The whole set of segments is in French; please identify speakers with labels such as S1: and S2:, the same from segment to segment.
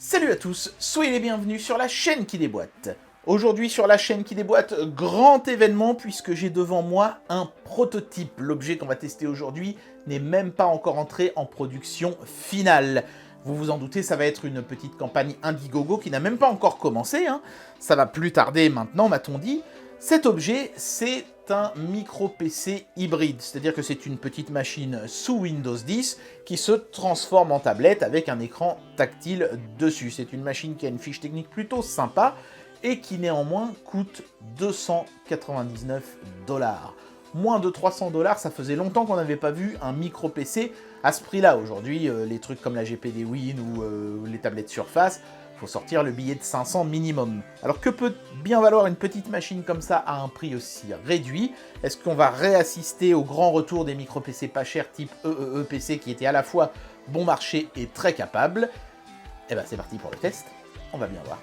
S1: Salut à tous, soyez les bienvenus sur la chaîne qui déboîte. Aujourd'hui sur la chaîne qui déboîte, grand événement puisque j'ai devant moi un prototype. L'objet qu'on va tester aujourd'hui n'est même pas encore entré en production finale. Vous vous en doutez, ça va être une petite campagne Indiegogo qui n'a même pas encore commencé, hein. Ça va plus tarder maintenant, m'a-t-on dit. Cet objet, c'est un micro-PC hybride, c'est-à-dire que c'est une petite machine sous Windows 10 qui se transforme en tablette avec un écran tactile dessus. C'est une machine qui a une fiche technique plutôt sympa et qui néanmoins coûte 299 $. Moins de 300 $, ça faisait longtemps qu'on n'avait pas vu un micro-PC à ce prix-là. Aujourd'hui, les trucs comme la GPD Win ou les tablettes Surface, faut sortir le billet de 500 minimum. Alors que peut bien valoir une petite machine comme ça à un prix aussi réduit? Est-ce qu'on va réassister au grand retour des micro-PC pas chers type EEE-PC qui étaient à la fois bon marché et très capables? Eh ben c'est parti pour le test, on va bien voir.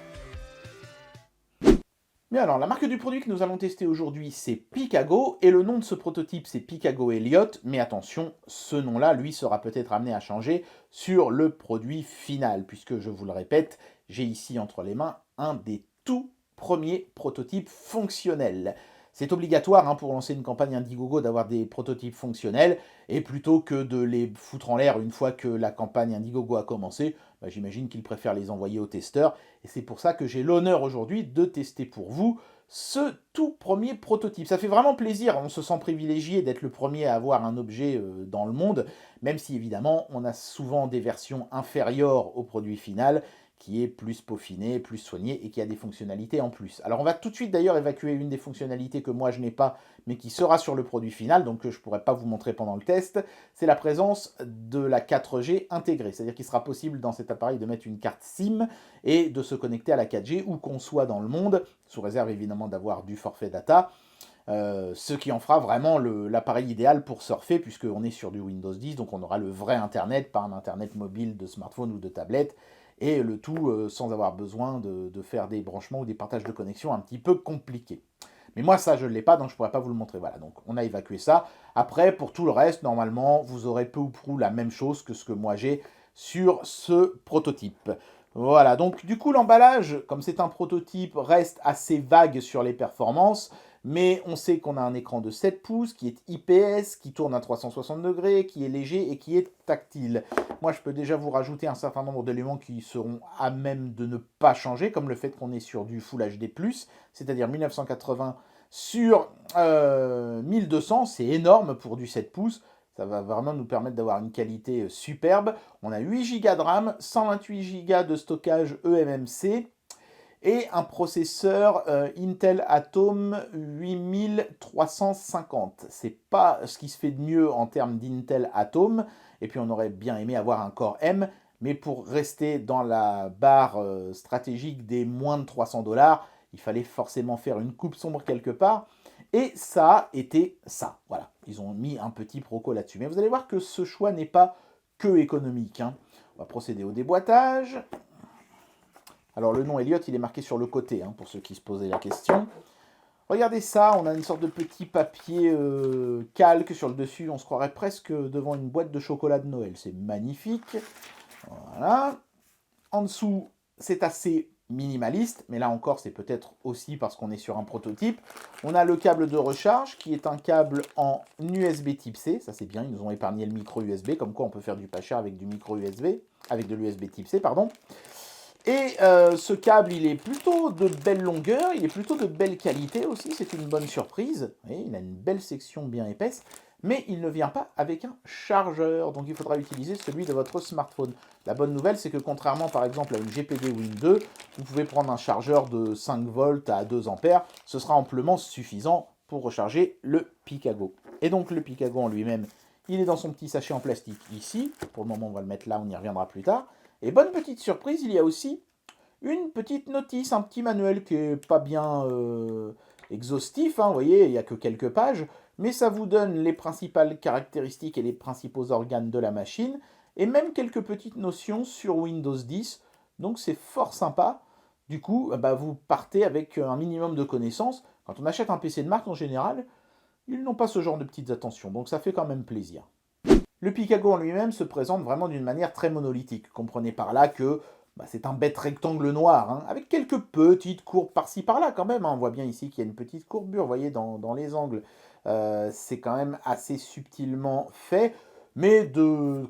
S1: Bien alors, la marque du produit que nous allons tester aujourd'hui, c'est Picago, et le nom de ce prototype, c'est Picago Elliot, mais attention, ce nom-là, lui, sera peut-être amené à changer sur le produit final, puisque, je vous le répète, j'ai ici entre les mains un des tout premiers prototypes fonctionnels. C'est obligatoire pour lancer une campagne Indiegogo d'avoir des prototypes fonctionnels, et plutôt que de les foutre en l'air une fois que la campagne Indiegogo a commencé, j'imagine qu'ils préfèrent les envoyer aux testeurs, et c'est pour ça que j'ai l'honneur aujourd'hui de tester pour vous ce tout premier prototype. Ça fait vraiment plaisir, on se sent privilégié d'être le premier à avoir un objet dans le monde, même si évidemment on a souvent des versions inférieures au produit final, qui est plus peaufiné, plus soigné et qui a des fonctionnalités en plus. Alors on va tout de suite d'ailleurs évacuer une des fonctionnalités que moi je n'ai pas, mais qui sera sur le produit final, donc que je ne pourrai pas vous montrer pendant le test, c'est la présence de la 4G intégrée. C'est-à-dire qu'il sera possible dans cet appareil de mettre une carte SIM et de se connecter à la 4G où qu'on soit dans le monde, sous réserve évidemment d'avoir du forfait data, ce qui en fera vraiment l'appareil idéal pour surfer, puisqu'on est sur du Windows 10, donc on aura le vrai Internet, pas un Internet mobile de smartphone ou de tablette, et le tout sans avoir besoin de faire des branchements ou des partages de connexion un petit peu compliqués. Mais moi, ça, je ne l'ai pas, donc je ne pourrais pas vous le montrer. Voilà, donc on a évacué ça. Après, pour tout le reste, normalement, vous aurez peu ou prou la même chose que ce que moi j'ai sur ce prototype. Voilà, donc du coup, l'emballage, comme c'est un prototype, reste assez vague sur les performances, mais on sait qu'on a un écran de 7 pouces, qui est IPS, qui tourne à 360 degrés, qui est léger et qui est tactile. Moi, je peux déjà vous rajouter un certain nombre d'éléments qui seront à même de ne pas changer, comme le fait qu'on est sur du Full HD+, c'est-à-dire 1980 sur 1200, c'est énorme pour du 7 pouces. Ça va vraiment nous permettre d'avoir une qualité superbe. On a 8 Go de RAM, 128 Go de stockage eMMC et un processeur Intel Atom 8350. C'est pas ce qui se fait de mieux en termes d'Intel Atom. Et puis on aurait bien aimé avoir un Core M. Mais pour rester dans la barre stratégique des moins de 300 $, il fallait forcément faire une coupe sombre quelque part. Et ça a été ça. Voilà, ils ont mis un petit proco là-dessus. Mais vous allez voir que ce choix n'est pas que économique. On va procéder au déboîtage. Alors le nom Elliot, il est marqué sur le côté, pour ceux qui se posaient la question. Regardez ça, on a une sorte de petit papier calque sur le dessus. On se croirait presque devant une boîte de chocolat de Noël. C'est magnifique. Voilà. En dessous, c'est assez minimaliste, mais là encore, c'est peut-être aussi parce qu'on est sur un prototype. On a le câble de recharge qui est un câble en USB type C. Ça, c'est bien, ils nous ont épargné le micro USB, comme quoi on peut faire du pas cher avec du micro USB, avec de l'USB type C, pardon. Et ce câble, il est plutôt de belle longueur, il est plutôt de belle qualité aussi, c'est une bonne surprise. Vous voyez, il a une belle section bien épaisse, mais il ne vient pas avec un chargeur, donc il faudra utiliser celui de votre smartphone. La bonne nouvelle, c'est que contrairement par exemple à une GPD Win 2, vous pouvez prendre un chargeur de 5 volts à 2 ampères, ce sera amplement suffisant pour recharger le Picago. Et donc le Picago en lui-même, il est dans son petit sachet en plastique ici, pour le moment on va le mettre là, on y reviendra plus tard. Et bonne petite surprise, il y a aussi une petite notice, un petit manuel qui n'est pas bien exhaustif, vous voyez, il n'y a que quelques pages, mais ça vous donne les principales caractéristiques et les principaux organes de la machine, et même quelques petites notions sur Windows 10, donc c'est fort sympa. Du coup, vous partez avec un minimum de connaissances. Quand on achète un PC de marque en général, ils n'ont pas ce genre de petites attentions, donc ça fait quand même plaisir. Le Picago en lui-même se présente vraiment d'une manière très monolithique. Comprenez par là que c'est un bête rectangle noir, hein, avec quelques petites courbes par-ci par-là quand même, hein. On voit bien ici qu'il y a une petite courbure, vous voyez, dans les angles. C'est quand même assez subtilement fait, mais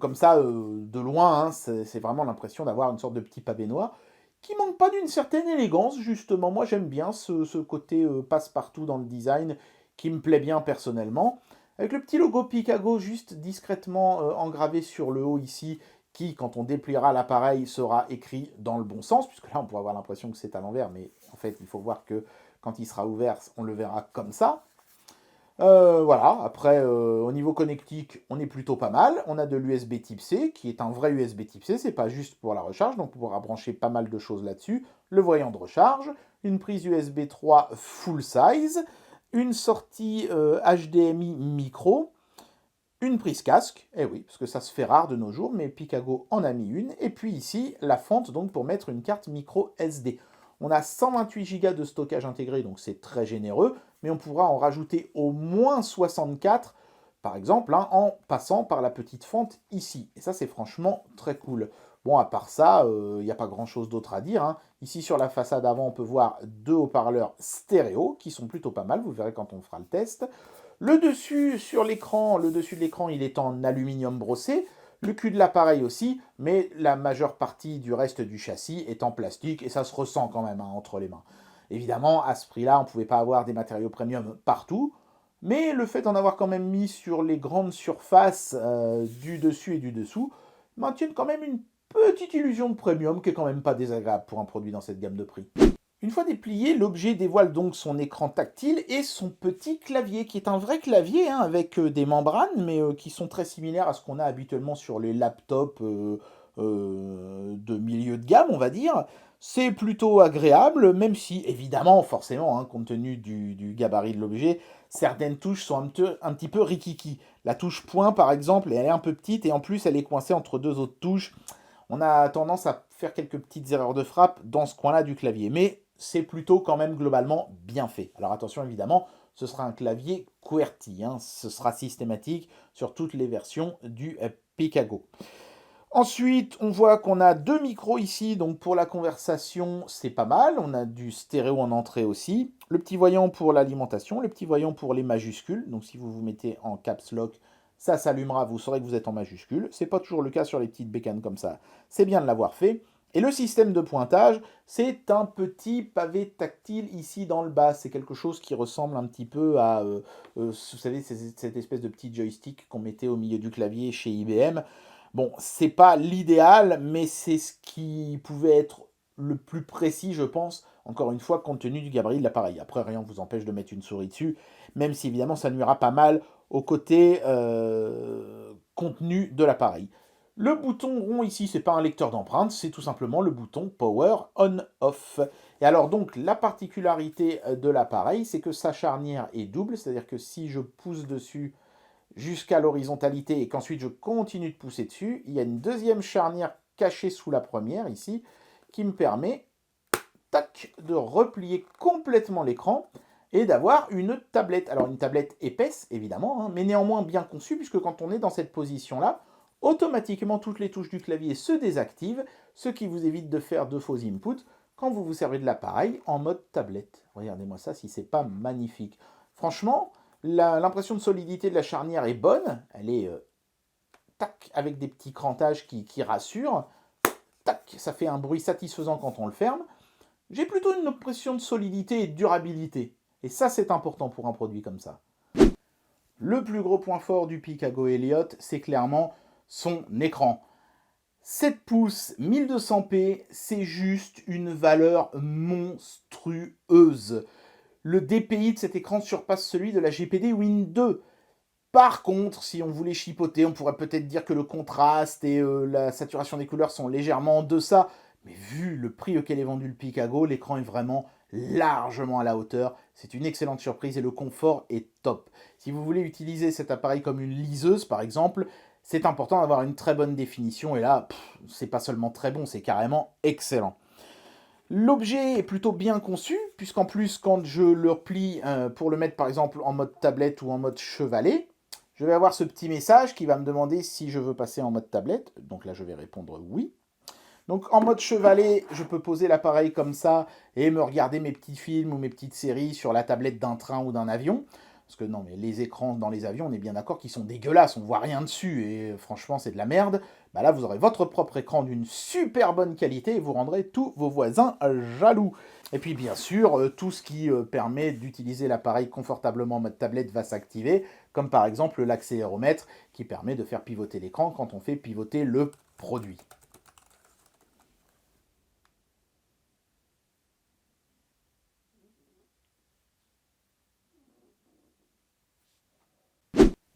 S1: comme ça, de loin, hein, c'est vraiment l'impression d'avoir une sorte de petit pavé noir, qui manque pas d'une certaine élégance, justement. Moi, j'aime bien ce côté passe-partout dans le design, qui me plaît bien personnellement. Avec le petit logo Picago juste discrètement engravé sur le haut ici, qui, quand on dépliera l'appareil, sera écrit dans le bon sens, puisque là, on pourrait avoir l'impression que c'est à l'envers, mais en fait, il faut voir que quand il sera ouvert, on le verra comme ça. Voilà, après, au niveau connectique, on est plutôt pas mal. On a de l'USB type C, qui est un vrai USB type C, c'est pas juste pour la recharge, donc on pourra brancher pas mal de choses là-dessus. Le voyant de recharge, une prise USB 3 full size, une sortie HDMI micro, une prise casque, eh oui, parce que ça se fait rare de nos jours, mais Picago en a mis une. Et puis ici, la fente donc pour mettre une carte micro SD. On a 128 Go de stockage intégré, donc c'est très généreux, mais on pourra en rajouter au moins 64, par exemple, hein, en passant par la petite fente ici. Et ça, c'est franchement très cool. Bon, à part ça, il n'y a pas grand-chose d'autre à dire, hein. Ici, sur la façade avant, on peut voir deux haut-parleurs stéréo, qui sont plutôt pas mal, vous verrez quand on fera le test. Le dessus sur l'écran, le dessus de l'écran, il est en aluminium brossé. Le cul de l'appareil aussi, mais la majeure partie du reste du châssis est en plastique et ça se ressent quand même, hein, entre les mains. Évidemment, à ce prix-là, on ne pouvait pas avoir des matériaux premium partout, mais le fait d'en avoir quand même mis sur les grandes surfaces du dessus et du dessous maintient quand même une petite illusion de premium qui est quand même pas désagréable pour un produit dans cette gamme de prix. Une fois déplié, l'objet dévoile donc son écran tactile et son petit clavier, qui est un vrai clavier, hein, avec des membranes, mais qui sont très similaires à ce qu'on a habituellement sur les laptops de milieu de gamme, on va dire. C'est plutôt agréable, même si, évidemment, forcément, hein, compte tenu du gabarit de l'objet, certaines touches sont un petit peu rikiki. La touche point, par exemple, elle est un peu petite, et en plus, elle est coincée entre deux autres touches. On a tendance à faire quelques petites erreurs de frappe dans ce coin-là du clavier, mais c'est plutôt quand même globalement bien fait. Alors attention évidemment, ce sera un clavier QWERTY, hein, ce sera systématique sur toutes les versions du Picago. Ensuite, on voit qu'on a deux micros ici, donc pour la conversation, c'est pas mal. On a du stéréo en entrée aussi. Le petit voyant pour l'alimentation, le petit voyant pour les majuscules. Donc si vous vous mettez en caps lock, ça s'allumera, vous saurez que vous êtes en majuscule. C'est pas toujours le cas sur les petites bécanes comme ça. C'est bien de l'avoir fait. Et le système de pointage, c'est un petit pavé tactile ici dans le bas. C'est quelque chose qui ressemble un petit peu à, vous savez, cette espèce de petit joystick qu'on mettait au milieu du clavier chez IBM. Bon, c'est pas l'idéal, mais c'est ce qui pouvait être le plus précis, je pense, encore une fois, compte tenu du gabarit de l'appareil. Après, rien ne vous empêche de mettre une souris dessus, même si évidemment ça nuira pas mal au côté contenu de l'appareil. Le bouton rond ici, c'est pas un lecteur d'empreintes, c'est tout simplement le bouton Power On-Off. Et alors donc, la particularité de l'appareil, c'est que sa charnière est double, c'est-à-dire que si je pousse dessus jusqu'à l'horizontalité et qu'ensuite je continue de pousser dessus, il y a une deuxième charnière cachée sous la première ici qui me permet tac, de replier complètement l'écran et d'avoir une tablette. Alors une tablette épaisse évidemment, hein, mais néanmoins bien conçue puisque quand on est dans cette position-là, automatiquement toutes les touches du clavier se désactivent, ce qui vous évite de faire de faux inputs quand vous vous servez de l'appareil en mode tablette. Regardez-moi ça si c'est pas magnifique. Franchement, l'impression de solidité de la charnière est bonne. Elle est tac, avec des petits crantages qui rassurent. Tac, ça fait un bruit satisfaisant quand on le ferme. J'ai plutôt une impression de solidité et de durabilité. Et ça, c'est important pour un produit comme ça. Le plus gros point fort du Picago Elliott, c'est clairement son écran. 7 pouces, 1200p, c'est juste une valeur monstrueuse. Le DPI de cet écran surpasse celui de la GPD Win 2. Par contre, si on voulait chipoter, on pourrait peut-être dire que le contraste et la saturation des couleurs sont légèrement en deçà. Mais vu le prix auquel est vendu le Picago, l'écran est vraiment largement à la hauteur. C'est une excellente surprise et le confort est top. Si vous voulez utiliser cet appareil comme une liseuse, par exemple, c'est important d'avoir une très bonne définition. Et là, c'est pas seulement très bon, c'est carrément excellent. L'objet est plutôt bien conçu, puisqu'en plus, quand je le replie pour le mettre par exemple en mode tablette ou en mode chevalet, je vais avoir ce petit message qui va me demander si je veux passer en mode tablette. Donc là, je vais répondre oui. Donc en mode chevalet, je peux poser l'appareil comme ça et me regarder mes petits films ou mes petites séries sur la tablette d'un train ou d'un avion. Parce que non, mais les écrans dans les avions, on est bien d'accord qu'ils sont dégueulasses, on voit rien dessus et franchement c'est de la merde. Bah là vous aurez votre propre écran d'une super bonne qualité et vous rendrez tous vos voisins jaloux. Et puis bien sûr, tout ce qui permet d'utiliser l'appareil confortablement en mode tablette va s'activer, comme par exemple l'accéléromètre qui permet de faire pivoter l'écran quand on fait pivoter le produit.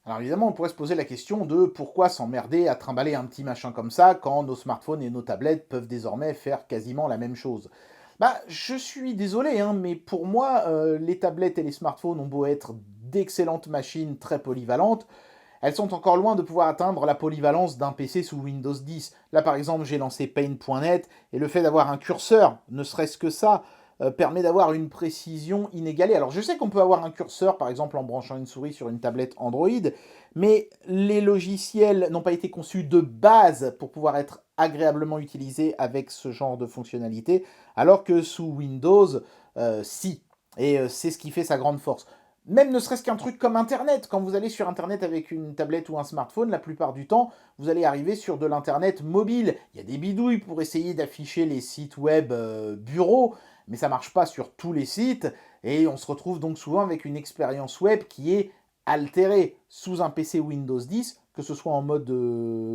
S1: Alors évidemment, on pourrait se poser la question de pourquoi s'emmerder à trimballer un petit machin comme ça quand nos smartphones et nos tablettes peuvent désormais faire quasiment la même chose. Bah, je suis désolé, hein, mais pour moi, les tablettes et les smartphones ont beau être d'excellentes machines très polyvalentes, elles sont encore loin de pouvoir atteindre la polyvalence d'un PC sous Windows 10. Là, par exemple, j'ai lancé Paint.net, et le fait d'avoir un curseur, ne serait-ce que ça, permet d'avoir une précision inégalée. Alors, je sais qu'on peut avoir un curseur, par exemple, en branchant une souris sur une tablette Android, mais les logiciels n'ont pas été conçus de base pour pouvoir être agréablement utilisés avec ce genre de fonctionnalité, alors que sous Windows, si. Et c'est ce qui fait sa grande force. Même ne serait-ce qu'un truc comme Internet. Quand vous allez sur Internet avec une tablette ou un smartphone, la plupart du temps, vous allez arriver sur de l'Internet mobile. Il y a des bidouilles pour essayer d'afficher les sites web bureaux, mais ça marche pas sur tous les sites. Et on se retrouve donc souvent avec une expérience web qui est altérée sous un PC Windows 10, que ce soit en mode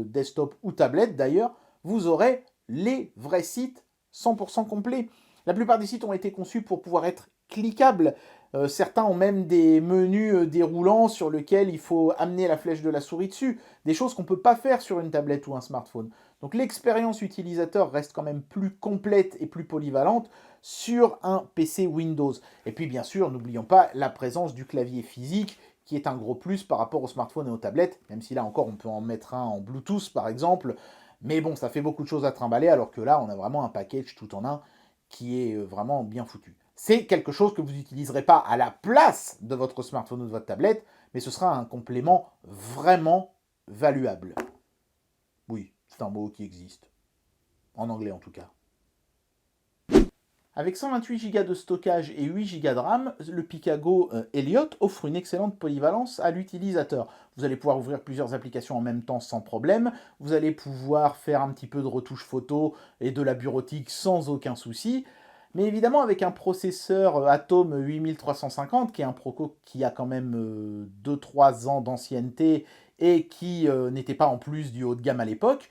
S1: desktop ou tablette d'ailleurs. Vous aurez les vrais sites 100% complets. La plupart des sites ont été conçus pour pouvoir être cliquables. Certains ont même des menus déroulants sur lesquels il faut amener la flèche de la souris dessus. Des choses qu'on ne peut pas faire sur une tablette ou un smartphone. Donc l'expérience utilisateur reste quand même plus complète et plus polyvalente sur un PC Windows. Et puis bien sûr, n'oublions pas la présence du clavier physique qui est un gros plus par rapport aux smartphones et aux tablettes, même si là encore on peut en mettre un en Bluetooth par exemple. Mais bon, ça fait beaucoup de choses à trimballer, alors que là on a vraiment un package tout en un qui est vraiment bien foutu. C'est quelque chose que vous n'utiliserez pas à la place de votre smartphone ou de votre tablette, mais ce sera un complément vraiment valuable. Oui, c'est un mot qui existe. En anglais en tout cas. Avec 128 Go de stockage et 8 Go de RAM, le Picago Elliott offre une excellente polyvalence à l'utilisateur. Vous allez pouvoir ouvrir plusieurs applications en même temps sans problème, vous allez pouvoir faire un petit peu de retouche photo et de la bureautique sans aucun souci, mais évidemment avec un processeur Atom 8350, qui est un Proco qui a quand même 2-3 ans d'ancienneté et qui n'était pas en plus du haut de gamme à l'époque,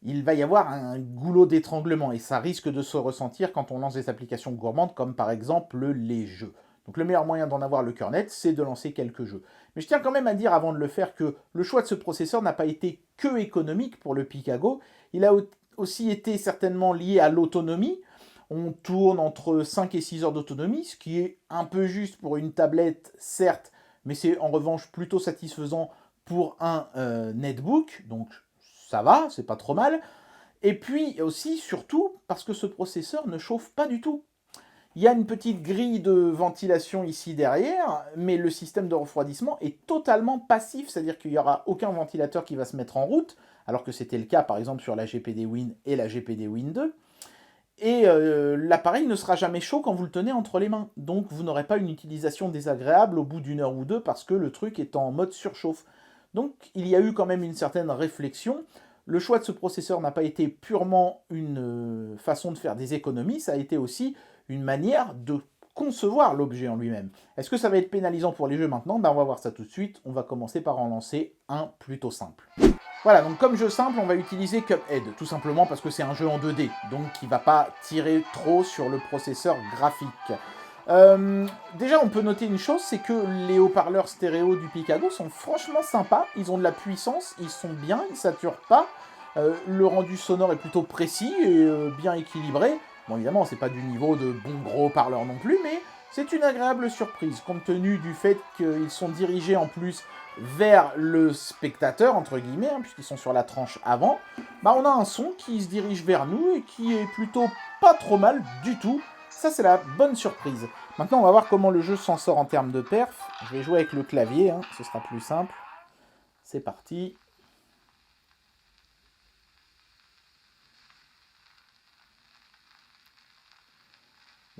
S1: il va y avoir un goulot d'étranglement et ça risque de se ressentir quand on lance des applications gourmandes comme par exemple les jeux. Donc le meilleur moyen d'en avoir le cœur net, c'est de lancer quelques jeux. Mais je tiens quand même à dire avant de le faire que le choix de ce processeur n'a pas été que économique pour le Picago, il a aussi été certainement lié à l'autonomie. On tourne entre 5 et 6 heures d'autonomie, ce qui est un peu juste pour une tablette, certes, mais c'est en revanche plutôt satisfaisant pour un netbook, donc ça va, c'est pas trop mal. Et puis aussi, surtout, parce que ce processeur ne chauffe pas du tout. Il y a une petite grille de ventilation ici derrière, mais le système de refroidissement est totalement passif, c'est-à-dire qu'il n'y aura aucun ventilateur qui va se mettre en route, alors que c'était le cas par exemple sur la GPD Win et la GPD Win 2. Et l'appareil ne sera jamais chaud quand vous le tenez entre les mains. Donc vous n'aurez pas une utilisation désagréable au bout d'une heure ou deux parce que le truc est en mode surchauffe. Donc il y a eu quand même une certaine réflexion. Le choix de ce processeur n'a pas été purement une façon de faire des économies, ça a été aussi une manière de concevoir l'objet en lui-même. Est-ce que ça va être pénalisant pour les jeux maintenant? Ben, on va voir ça tout de suite. On va commencer par en lancer un plutôt simple. Voilà, donc comme jeu simple, on va utiliser Cuphead, tout simplement parce que c'est un jeu en 2D, donc qui ne va pas tirer trop sur le processeur graphique. Déjà, on peut noter une chose, c'est que les haut-parleurs stéréo du Picago sont franchement sympas, ils ont de la puissance, ils sont bien, ils ne saturent pas, le rendu sonore est plutôt précis et bien équilibré. Bon, évidemment, c'est pas du niveau de bons gros haut-parleurs non plus, mais c'est une agréable surprise, compte tenu du fait qu'ils sont dirigés en plus vers le spectateur, entre guillemets, hein, puisqu'ils sont sur la tranche avant, bah on a un son qui se dirige vers nous et qui est plutôt pas trop mal du tout. Ça, c'est la bonne surprise. Maintenant, on va voir comment le jeu s'en sort en termes de perf. Je vais jouer avec le clavier, hein, ce sera plus simple. C'est parti.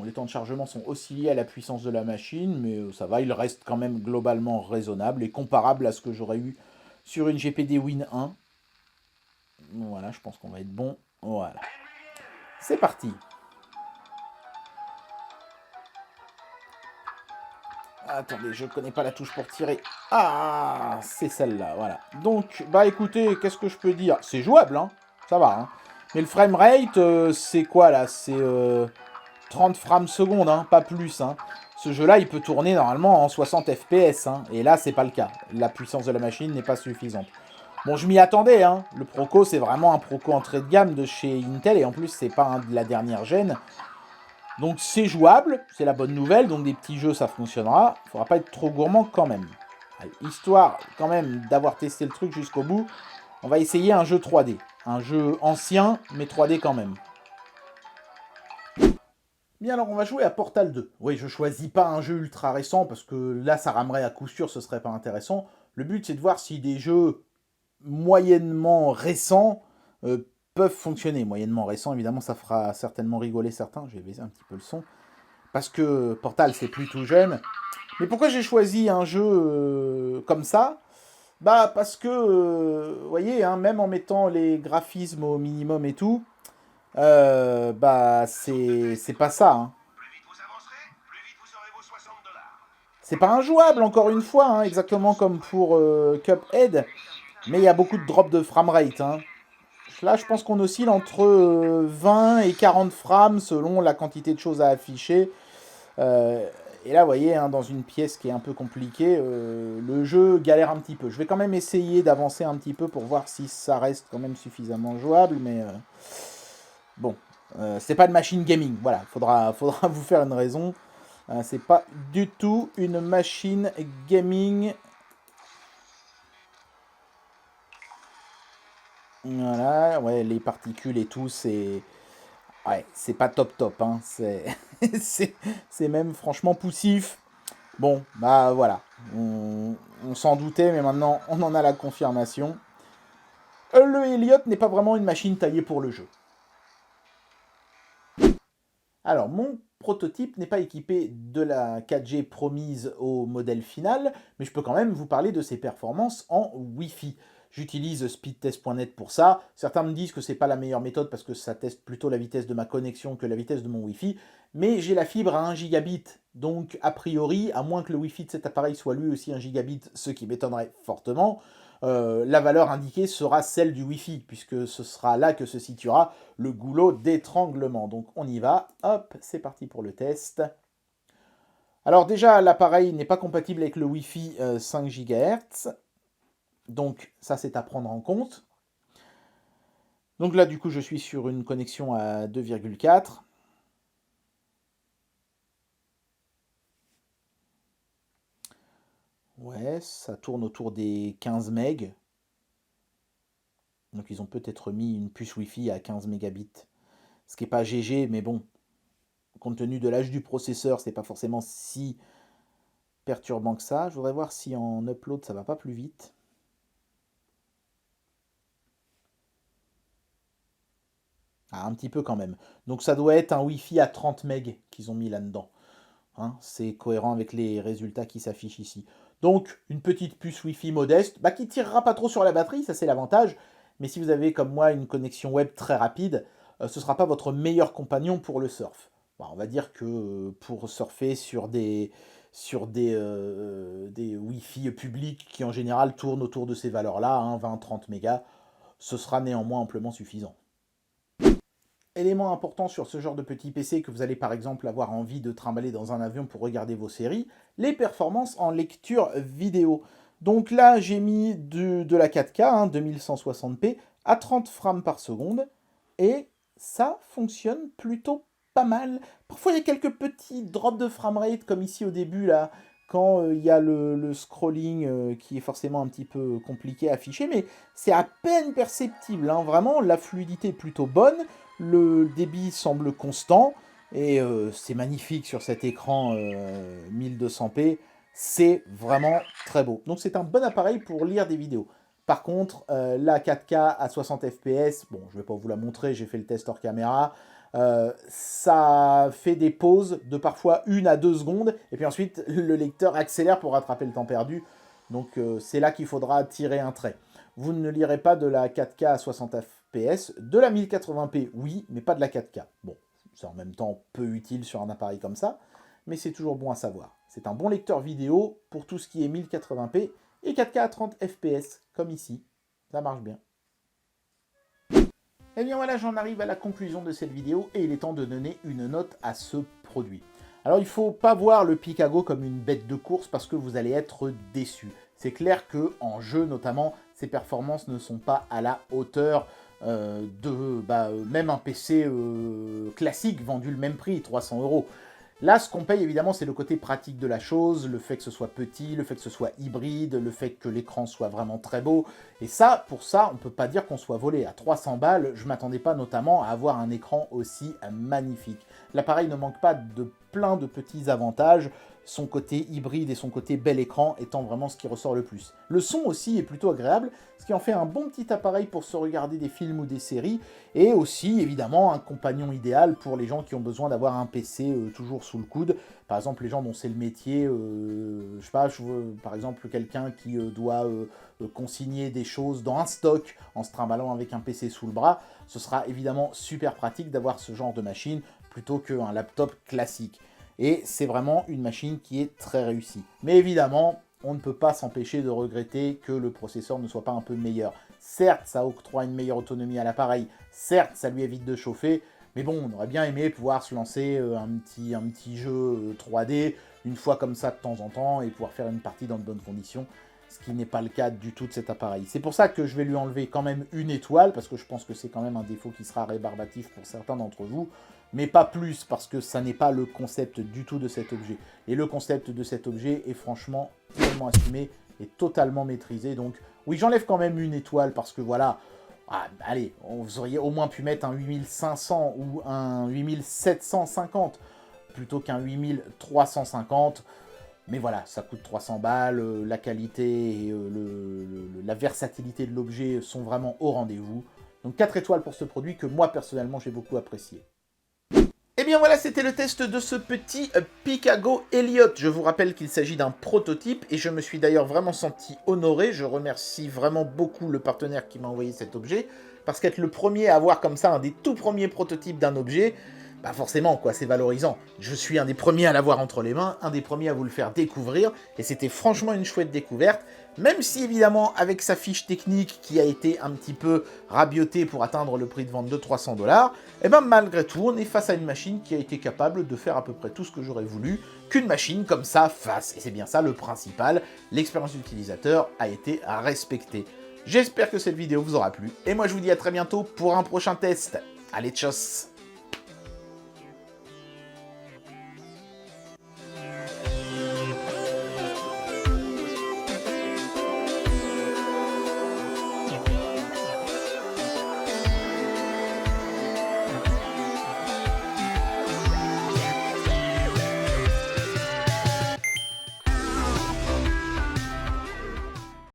S1: Bon, les temps de chargement sont aussi liés à la puissance de la machine, mais ça va, il reste quand même globalement raisonnable et comparable à ce que j'aurais eu sur une GPD Win 1. Voilà, je pense qu'on va être bon. Voilà. C'est parti. Attendez, je connais pas la touche pour tirer. Ah, c'est celle-là, voilà. Donc, bah écoutez, qu'est-ce que je peux dire? C'est jouable, hein. Ça va, hein. Mais le framerate, c'est quoi, là? C'est 30 frames secondes, hein, pas plus, hein. Ce jeu-là, il peut tourner normalement en 60 FPS, hein. Et là, c'est pas le cas. La puissance de la machine n'est pas suffisante. Bon, je m'y attendais, hein. Le Proco, c'est vraiment un Proco entrée de gamme de chez Intel. Et en plus, c'est pas de la dernière gêne. Donc c'est jouable, c'est la bonne nouvelle, donc des petits jeux ça fonctionnera, il faudra pas être trop gourmand quand même. Allez, histoire quand même d'avoir testé le truc jusqu'au bout, on va essayer un jeu 3D. Un jeu ancien, mais 3D quand même. Bien alors on va jouer à Portal 2. Oui, je choisis pas un jeu ultra récent, parce que là ça ramerait à coup sûr, ce serait pas intéressant. Le but c'est de voir si des jeux moyennement récents peuvent fonctionner. Moyennement récents, évidemment ça fera certainement rigoler certains, je vais baisser un petit peu le son. Parce que Portal, c'est plus tout jeune. Mais pourquoi j'ai choisi un jeu comme ça? Bah, parce que, vous voyez, hein, même en mettant les graphismes au minimum et tout, bah, c'est pas ça. Hein. C'est pas injouable, encore une fois, hein, exactement comme pour Cuphead. Mais il y a beaucoup de drops de framerate. Hein. Là, je pense qu'on oscille entre 20 et 40 frames selon la quantité de choses à afficher. Et là, vous voyez, hein, dans une pièce qui est un peu compliquée, le jeu galère un petit peu. Je vais quand même essayer d'avancer un petit peu pour voir si ça reste quand même suffisamment jouable, mais bon, c'est pas une machine gaming, voilà, faudra vous faire une raison. C'est pas du tout une machine gaming. Voilà, ouais, les particules et tout, c'est... Ouais, c'est pas top top, hein. C'est même franchement poussif. Bon, bah voilà. On s'en doutait, mais maintenant on en a la confirmation. Le Elliott n'est pas vraiment une machine taillée pour le jeu. Alors, mon prototype n'est pas équipé de la 4G promise au modèle final, mais je peux quand même vous parler de ses performances en Wi-Fi. J'utilise speedtest.net pour ça. Certains me disent que c'est pas la meilleure méthode parce que ça teste plutôt la vitesse de ma connexion que la vitesse de mon Wi-Fi. Mais j'ai la fibre à 1 gigabit. Donc, a priori, à moins que le Wi-Fi de cet appareil soit lui aussi 1 gigabit, ce qui m'étonnerait fortement, la valeur indiquée sera celle du Wi-Fi, puisque ce sera là que se situera le goulot d'étranglement. Donc, on y va. Hop, c'est parti pour le test. Alors déjà, l'appareil n'est pas compatible avec le Wi-Fi 5 GHz. Donc ça, c'est à prendre en compte. Donc là, du coup, je suis sur une connexion à 2,4. Ouais, ça tourne autour des 15 MB. Donc ils ont peut-être mis une puce Wi-Fi à 15 mégabits. Ce qui n'est pas GG, mais bon, compte tenu de l'âge du processeur, c'est pas forcément si perturbant que ça. Je voudrais voir si en upload, ça va pas plus vite. Ah, un petit peu quand même. Donc ça doit être un Wi-Fi à 30 MB qu'ils ont mis là-dedans. Hein, c'est cohérent avec les résultats qui s'affichent ici. Donc une petite puce Wi-Fi modeste, bah, qui tirera pas trop sur la batterie, ça c'est l'avantage. Mais si vous avez comme moi une connexion web très rapide, ce ne sera pas votre meilleur compagnon pour le surf. Bah, on va dire que pour surfer sur des Wi-Fi publics qui en général tournent autour de ces valeurs-là, hein, 20-30 mégas, ce sera néanmoins amplement suffisant. Élément important sur ce genre de petit PC que vous allez par exemple avoir envie de trimballer dans un avion pour regarder vos séries, les performances en lecture vidéo. Donc là, j'ai mis de la 4K, hein, 2160p, à 30 frames par seconde, et ça fonctionne plutôt pas mal. Parfois, il y a quelques petits drops de framerate, comme ici au début, là, quand il y a le scrolling qui est forcément un petit peu compliqué à afficher, mais c'est à peine perceptible, hein, vraiment, la fluidité est plutôt bonne. Le débit semble constant et c'est magnifique sur cet écran 1200p. C'est vraiment très beau. Donc c'est un bon appareil pour lire des vidéos. Par contre, la 4K à 60 fps, bon, je ne vais pas vous la montrer, j'ai fait le test hors caméra. Ça fait des pauses de parfois 1 à 2 secondes, et puis ensuite le lecteur accélère pour rattraper le temps perdu. Donc c'est là qu'il faudra tirer un trait. Vous ne lirez pas de la 4K à 60 fps, de la 1080p oui, mais pas de la 4K. Bon, c'est en même temps peu utile sur un appareil comme ça, mais c'est toujours bon à savoir. C'est un bon lecteur vidéo pour tout ce qui est 1080p et 4K à 30 fps, comme ici. Ça marche bien. Et bien voilà, j'en arrive à la conclusion de cette vidéo et il est temps de donner une note à ce produit. Alors il ne faut pas voir le Picago comme une bête de course parce que vous allez être déçu. C'est clair qu'en jeu notamment, ses performances ne sont pas à la hauteur même un PC classique vendu le même prix, 300 €. Là, ce qu'on paye, évidemment, c'est le côté pratique de la chose, le fait que ce soit petit, le fait que ce soit hybride, le fait que l'écran soit vraiment très beau. Et ça, pour ça, on ne peut pas dire qu'on soit volé. À 300 balles, je ne m'attendais pas notamment à avoir un écran aussi magnifique. L'appareil ne manque pas de plein de petits avantages, son côté hybride et son côté bel écran étant vraiment ce qui ressort le plus. Le son aussi est plutôt agréable, ce qui en fait un bon petit appareil pour se regarder des films ou des séries, et aussi évidemment un compagnon idéal pour les gens qui ont besoin d'avoir un PC toujours sous le coude. Par exemple les gens dont c'est le métier, je sais pas, par exemple quelqu'un qui doit consigner des choses dans un stock en se trimballant avec un PC sous le bras, ce sera évidemment super pratique d'avoir ce genre de machine plutôt qu'un laptop classique. Et c'est vraiment une machine qui est très réussie. Mais évidemment, on ne peut pas s'empêcher de regretter que le processeur ne soit pas un peu meilleur. Certes, ça octroie une meilleure autonomie à l'appareil, certes, ça lui évite de chauffer, mais bon, on aurait bien aimé pouvoir se lancer un petit jeu 3D une fois comme ça de temps en temps et pouvoir faire une partie dans de bonnes conditions, ce qui n'est pas le cas du tout de cet appareil. C'est pour ça que je vais lui enlever quand même 1 étoile, parce que je pense que c'est quand même un défaut qui sera rébarbatif pour certains d'entre vous, mais pas plus, parce que ça n'est pas le concept du tout de cet objet. Et le concept de cet objet est franchement totalement assumé et totalement maîtrisé. Donc oui, j'enlève quand même 1 étoile, parce que voilà, allez, vous auriez au moins pu mettre un 8500 ou un 8750, plutôt qu'un 8350. Mais voilà, ça coûte 300 balles, la qualité et la versatilité de l'objet sont vraiment au rendez-vous. Donc 4 étoiles pour ce produit que moi personnellement j'ai beaucoup apprécié. Et bien voilà, c'était le test de ce petit Picago Elliot. Je vous rappelle qu'il s'agit d'un prototype et je me suis d'ailleurs vraiment senti honoré. Je remercie vraiment beaucoup le partenaire qui m'a envoyé cet objet, parce qu'être le premier à avoir comme ça un des tout premiers prototypes d'un objet, bah forcément, quoi, c'est valorisant. Je suis un des premiers à l'avoir entre les mains, un des premiers à vous le faire découvrir, et c'était franchement une chouette découverte, même si évidemment, avec sa fiche technique qui a été un petit peu rabiotée pour atteindre le prix de vente de 300 $, et ben malgré tout, on est face à une machine qui a été capable de faire à peu près tout ce que j'aurais voulu qu'une machine comme ça fasse. Et c'est bien ça le principal, l'expérience utilisateur a été respectée. J'espère que cette vidéo vous aura plu, et moi je vous dis à très bientôt pour un prochain test. Allez, tchuss!